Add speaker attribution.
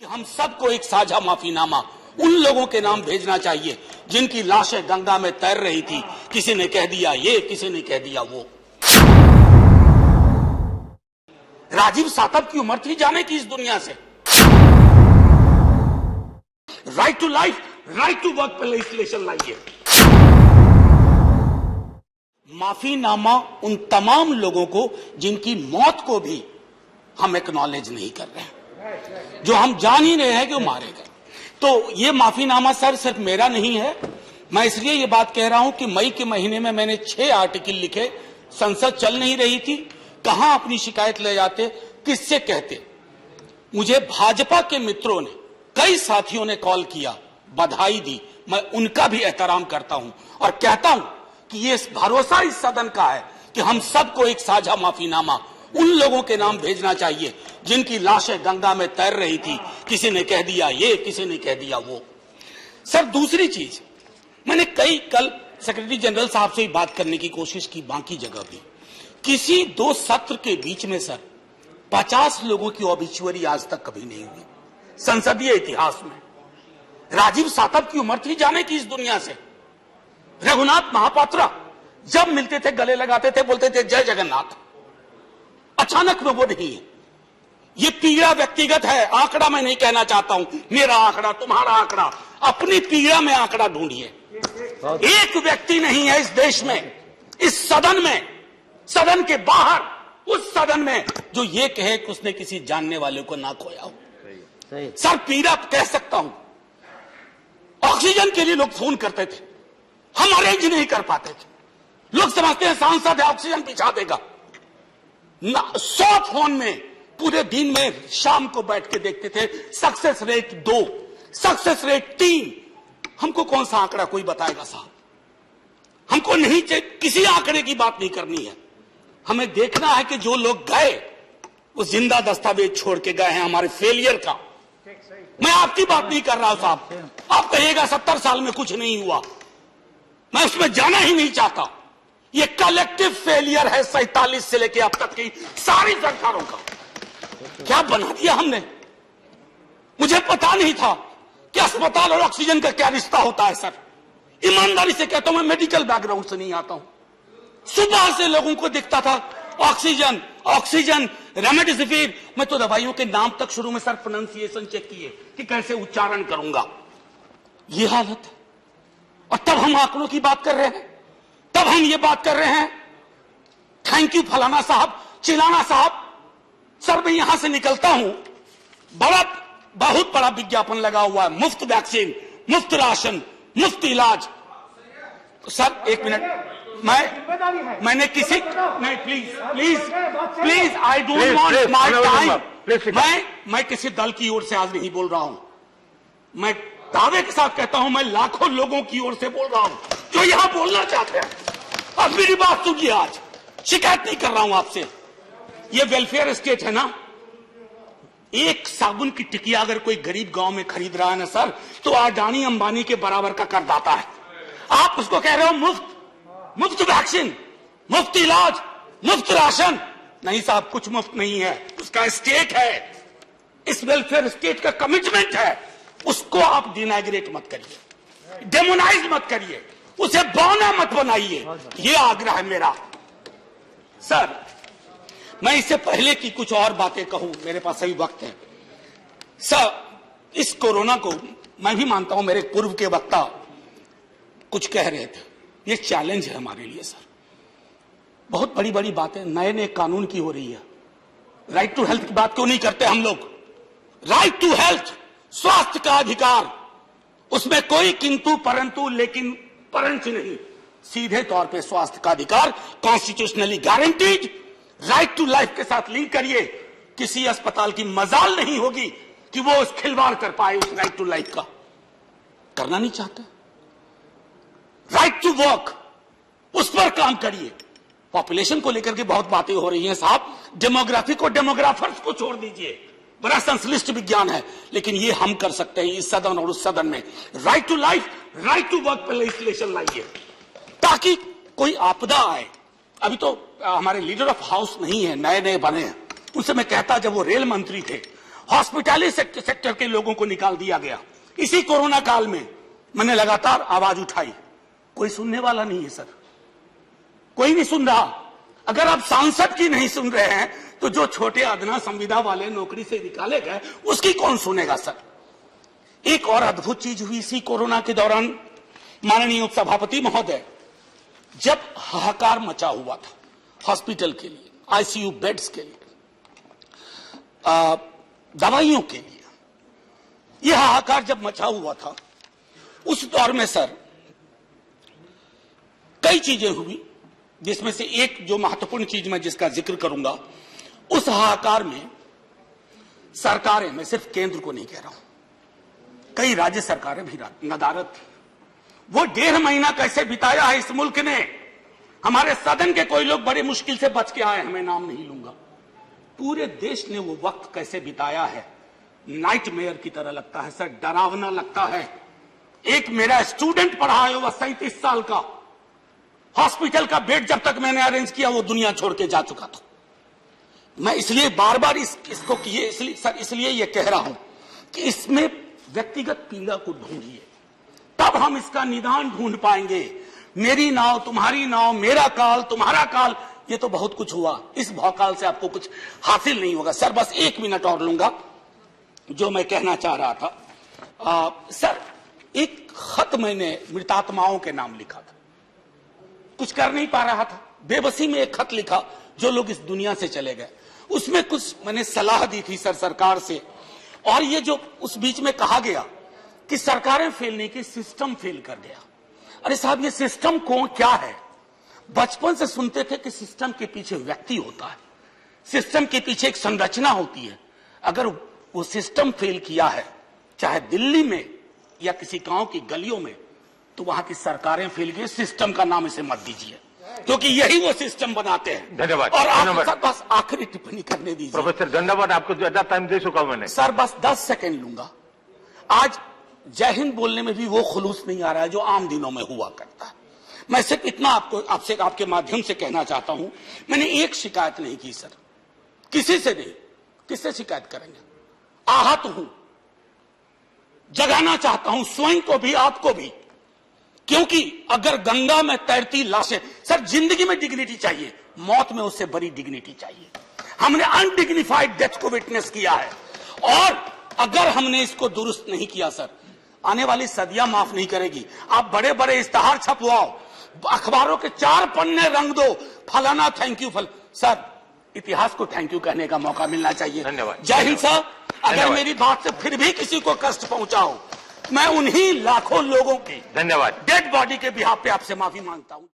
Speaker 1: कि हम सबको एक साझा माफीनामा उन लोगों के नाम भेजना चाहिए जिनकी लाशें गंगा में तैर रही थी। किसी ने कह दिया ये, किसी ने कह दिया वो। राजीव सातव की उम्र थी जाने की इस दुनिया से। Right to life, right to work पे लेजिस्लेशन लाइए। माफीनामा उन तमाम लोगों को जिनकी मौत को भी हम एक्नॉलेज नहीं कर रहे हैं, जो हम जान ही रहे हैं कि वो मारे गए। तो ये माफीनामा सर सिर्फ मेरा नहीं है। मैं इसलिए ये बात कह रहा हूं कि मई के महीने में मैंने 6 आर्टिकल लिखे। संसद चल नहीं रही थी, कहां अपनी शिकायत ले जाते, किससे कहते। मुझे भाजपा के मित्रों ने, कई साथियों ने कॉल किया, बधाई दी। मैं उनका भी एहतराम करता हूं और कहता हूं कि ये भरोसा इस सदन का है कि हम सबको एक साझा माफीनामा उन लोगों के नाम भेजना चाहिए जिनकी लाशें गंगा में तैर रही थी। किसी ने कह दिया ये, किसी ने कह दिया वो। सर दूसरी चीज, मैंने कल सेक्रेटरी जनरल साहब से ही बात करने की कोशिश की, बाकी जगह भी। किसी 2 सत्र के बीच में सर 50 लोगों की ऑबिचुअरी आज तक कभी नहीं हुई संसदीय इतिहास में। राजीव सातव की उम्र थी जाने की इस दुनिया से। रघुनाथ महापात्रा जब मिलते थे गले लगाते थे, बोलते थे जय जगन्नाथ। अचानक में वो नहीं है। ये पीड़ा व्यक्तिगत है, आंकड़ा मैं नहीं कहना चाहता हूं, मेरा आंकड़ा, तुम्हारा आंकड़ा। अपनी पीड़ा में आंकड़ा ढूंढिए। एक व्यक्ति नहीं है इस देश में, इस सदन में, सदन के बाहर, उस सदन में जो ये कहे कि उसने किसी जानने वाले को ना खोया हो। सर पीड़ा कह सकता हूं। ऑक्सीजन के लिए लोग फोन करते थे, हम अरेंज नहीं कर पाते थे। लोग समझते हैं सांसद है, ऑक्सीजन पिछा देगा। 100 फोन में पूरे दिन में शाम को बैठ के देखते थे, सक्सेस रेट 2, सक्सेस रेट 3। हमको कौन सा आंकड़ा कोई बताएगा साहब? हमको नहीं चाहिए, किसी आंकड़े की बात नहीं करनी है। हमें देखना है कि जो लोग गए वो जिंदा दस्तावेज छोड़ के गए हैं हमारे फेलियर का। मैं आपकी बात नहीं कर रहा हूं साहब। आप कहिएगा 70 साल में कुछ नहीं हुआ, मैं उसमें जाना ही नहीं चाहता। ये कलेक्टिव फेलियर है 47 से लेकर अब तक की सारी सरकारों का। क्या बना दिया हमने? मुझे पता नहीं था कि अस्पताल और ऑक्सीजन का क्या रिश्ता होता है सर। ईमानदारी से कहता हूं, मैं मेडिकल बैकग्राउंड से नहीं आता हूं। सुबह से लोगों को दिखता था ऑक्सीजन ऑक्सीजन, रेमडेसिविर। मैं तो दवाइयों के नाम तक शुरू में सर प्रोनाउंसिएशन चेक किए कि कैसे उच्चारण करूंगा। ये हालत है। और तब हम आंकड़ों की बात कर रहे हैं, तब हम ये बात कर रहे हैं थैंक यू फलाना साहब, चिलाना साहब। सर मैं यहां से निकलता हूं, बहुत बड़ा विज्ञापन लगा हुआ है, मुफ्त वैक्सीन, मुफ्त राशन, मुफ्त इलाज। सर एक मिनट, मैंने किसी नहीं, please I don't want my time. मैं किसी दल की ओर से आज नहीं बोल रहा हूं। मैं दावे के साथ कहता हूं, मैं लाखों लोगों की ओर से बोल रहा हूं जो यहां बोलना चाहते हैं। अब मेरी बात सुनिए, आज शिकायत नहीं कर रहा हूं आपसे। ये वेलफेयर स्टेट है ना। एक साबुन की टिकिया अगर कोई गरीब गांव में खरीद रहा है ना सर, तो अडानी अंबानी के बराबर का करदाता है। आप उसको कह रहे हो मुफ्त वैक्सीन, मुफ्त इलाज, मुफ्त राशन। नहीं साहब, कुछ मुफ्त नहीं है, उसका स्टेट है। इस वेलफेयर स्टेट का कमिटमेंट है। उसको आप डिनाइग्रेट मत करिए, डेमोनाइज मत करिए, उसे बौना मत बनाइए। ये आग्रह है मेरा। सर मैं इससे पहले की कुछ और बातें कहूं, मेरे पास सही वक्त है। सर इस कोरोना को मैं भी मानता हूं, मेरे पूर्व के वक्ता कुछ कह रहे थे, ये चैलेंज है हमारे लिए सर। बहुत बड़ी बड़ी बातें नए नए कानून की हो रही है। राइट टू हेल्थ की बात क्यों नहीं करते हम लोग? राइट टू हेल्थ, स्वास्थ्य का अधिकार, उसमें कोई किंतु परंतु लेकिन परंच नहीं। सीधे तौर पे स्वास्थ्य का अधिकार constitutionally guaranteed. Right to life के साथ लिंक करिए। किसी अस्पताल की मजाल नहीं होगी कि वो उस खिलवाड़ कर पाए उस राइट टू लाइफ का। करना नहीं चाहते। राइट टू वर्क, उस पर काम करिए। पॉपुलेशन को लेकर के बहुत बातें हो रही हैं साहब। डेमोग्राफी को, डेमोग्राफर्स को छोड़ दीजिए, बड़ा संश्लिष्ट विज्ञान है, लेकिन ये हम कर सकते हैं इस सदन और उस सदन में। Right to life, right to work पे लेजिस्लेशन लाइए ताकि कोई आपदा आए। अभी तो हमारे लीडर ऑफ हाउस नहीं है, नए नए बने हैं। उनसे मैं कहता, जब वो रेल मंत्री थे हॉस्पिटैलिटी सेक्टर के लोगों को निकाल दिया गया। इसी कोरोना काल में मैंने लगातार आवाज उठाई, कोई सुनने वाला नहीं है सर, कोई नहीं सुन रहा। अगर आप सांसद की नहीं सुन रहे हैं तो जो छोटे अदना संविदा वाले नौकरी से निकाले गए उसकी कौन सुनेगा सर। एक और अद्भुत चीज हुई इसी कोरोना के दौरान, माननीय उपसभापति महोदय, जब हाहाकार मचा हुआ था हॉस्पिटल के लिए, आईसीयू बेड्स के लिए, दवाइयों के लिए, यह हाहाकार जब मचा हुआ था उस दौर में सर कई चीजें हुई, जिसमें से एक जो महत्वपूर्ण चीज मैं जिसका जिक्र करूंगा, उस हाहाकार में सरकारें, मैं सिर्फ केंद्र को नहीं कह रहा हूं, कई राज्य सरकारें भी नदारद थी। वो 1.5 महीना कैसे बिताया है इस मुल्क ने। हमारे सदन के कोई लोग बड़ी मुश्किल से बच के आए हैं, मैं नाम नहीं लूंगा। पूरे देश ने वो वक्त कैसे बिताया है, नाइटमेयर की तरह लगता है सर, डरावना लगता है। एक मेरा स्टूडेंट पढ़ा है, वह 37 साल का, हॉस्पिटल का बेड जब तक मैंने अरेंज किया वो दुनिया छोड़ के जा चुका था। मैं इसलिए बार बार इसको इसलिए ये कह रहा हूं कि इसमें व्यक्तिगत पीड़ा को ढूंढिए, तब हम इसका निदान ढूंढ पाएंगे। मेरी नाव तुम्हारी नाव, मेरा काल तुम्हारा काल, ये तो बहुत कुछ हुआ, इस भौकाल से आपको कुछ हासिल नहीं होगा। सर बस 1 मिनट और लूंगा, जो मैं कहना चाह रहा था। सर एक खत मैंने मृतात्माओं के नाम लिखा था, कुछ कर नहीं पा रहा था, बेबसी में एक खत लिखा, जो लोग इस दुनिया से चले गए। उसमें कुछ मैंने सलाह दी थी सर सरकार से, और ये जो उस बीच में कहा गया कि सरकारें फेल नहीं की, सिस्टम फेल कर गया। अरे साहब, ये सिस्टम कौन क्या है? बचपन से सुनते थे कि सिस्टम के पीछे व्यक्ति होता है, सिस्टम के पीछे एक संरचना होती है। अगर वो सिस्टम फेल किया है, चाहे दिल्ली में या किसी गांव की गलियों में, तो वहां की सरकारें फेल गई। सिस्टम का नाम इसे मत दीजिए, क्योंकि यही वो सिस्टम बनाते हैं।
Speaker 2: धन्यवाद।
Speaker 1: और आप बस आखिरी टिप्पणी करने दीजिए।
Speaker 2: प्रोफेसर धन्यवाद, आपको ज्यादा टाइम दे चुका हूं मैंने।
Speaker 1: सर बस 10 सेकंड लूंगा। आज जय हिंद बोलने में भी वो खुलूस नहीं आ रहा है जो आम दिनों में हुआ करता है। मैं सिर्फ इतना आपसे आपके माध्यम से कहना चाहता हूं, मैंने एक शिकायत नहीं की सर, किसी से नहीं। किससे शिकायत करेंगे? आहत हूं, जगाना चाहता हूं स्वयं को भी, आपको भी, क्योंकि अगर गंगा में तैरती लाशें, सर जिंदगी में डिग्निटी चाहिए, मौत में उससे बड़ी डिग्निटी चाहिए। हमने अनडिग्निफाइड डेथ को विटनेस किया है, और अगर हमने इसको दुरुस्त नहीं किया सर, आने वाली सदियां माफ नहीं करेगी। आप बड़े बड़े इश्तहार छपवाओ, अखबारों के 4 पन्ने रंग दो, फलाना थैंक यू सर, इतिहास को थैंक यू कहने का मौका मिलना चाहिए।
Speaker 2: धन्यवाद।
Speaker 1: जय हिंद सर। अगर मेरी बात से फिर भी किसी को कष्ट पहुंचाओ, मैं उन्हीं लाखों लोगों की
Speaker 2: धन्यवाद
Speaker 1: डेड बॉडी के बिहाफ पे आपसे माफी मांगता हूं।